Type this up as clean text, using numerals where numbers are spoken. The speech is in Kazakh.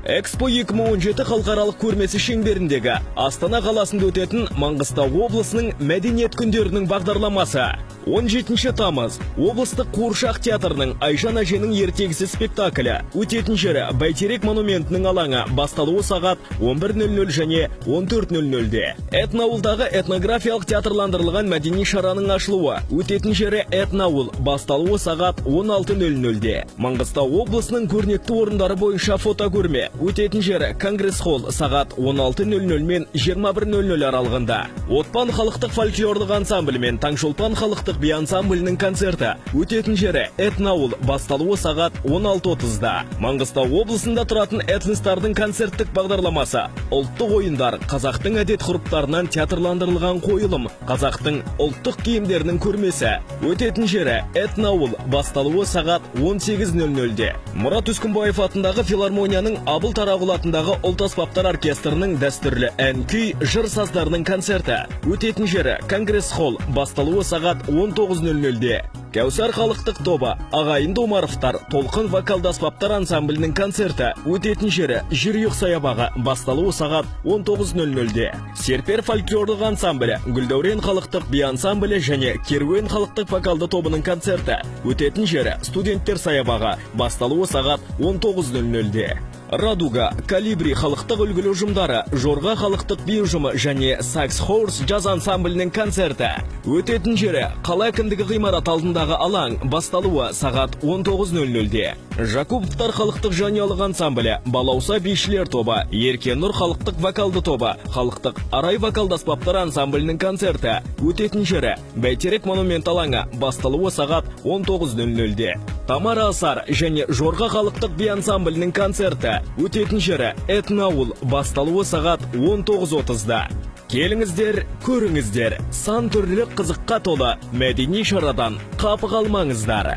Экспо 2017 халықаралық көрмесі шеңберіндегі Астана қаласында өтетін Маңғыстау облысының мәдениет күндерінің бағдарламасы. 17 тамыз облыстық қуыршақ театрының Айжан әженің ертегісі спектаклі өтетін жері Бәйтерек монументінің алаңы басталуы сағат 11:00 және 14:00-де. Этноауылдағы этнографиялық театрландырылған мәдени шараның ашылуы өтетін жері Этноауыл басталуы сағат 16:00-де. Маңғыстау облысының көрнекті орындары бойынша фотокөрме өтетін жері Конгресс-холл сағат 16:00 мен 21:00 аралығында. Отпан халықтық фольклорлық ансамблі мен Таңшолпан халықтық би ансамблінің концерті өтетін жері Этноауыл басталуы сағат 16:30-да. Маңғыстау облысында тұратын этностардың концерттік бағдарламасы, ұлттық ойындар, қазақтың әдет-ғұрыптарынан театрландырылған қойылым, қазақтың ұлттық киімдерінің көрмесі өтетін жері Этноауыл басталуы сағат 18:00-де. Мұрат Үскінбаев атындағы филармонияның Абыл Тарағұл атындағы ұлт аспаптар оркестрінің дәстүрлі ән күй жыр саздарының концерті өтетін жері Конгресс-холл басталуы сағат 19:00-де. Кәусар халықтық тобы Ағайынды Омаровтар толқын вокалды аспаптар ансамблінің концерті өтетін жері Жүрек саябағы басталуы сағат 19:00-де. Серпер фольклорлық ансамблі, Гүлдәурен халықтық би ансамблі және Керуен халықтық вокалды тобының концерті өтетін жері Студенттер саябағы басталуы сағат 19:00-де. Радуга, Калибри халықтық үлгілі ұжымдары, Жорға халықтық би ұжымы және Сакс Хорс джаз ансамблінің концерті өтетін жері қала әкімдігі ғимарат алдындағы алаң басталуы сағат 19:00-де. Жакуповтар халықтық жанұялық ансамблі, Балауса бишілер тобы, Еркен Нұр халықтық вокалды тобы, халықтық арай вокалды аспаптар ансамблінің концерті өтетін жері Бәйтерек монумент алаңы басталуы сағат 19:00-де. Тамара Асар және Жорға халықтық би ансамблінің концерті өтетін жері Этноауыл басталуы сағат 19:30-да. Келіңіздер, көріңіздер, сан түрлі қызыққа толы мәдени шарадан қапы қалмаңыздар.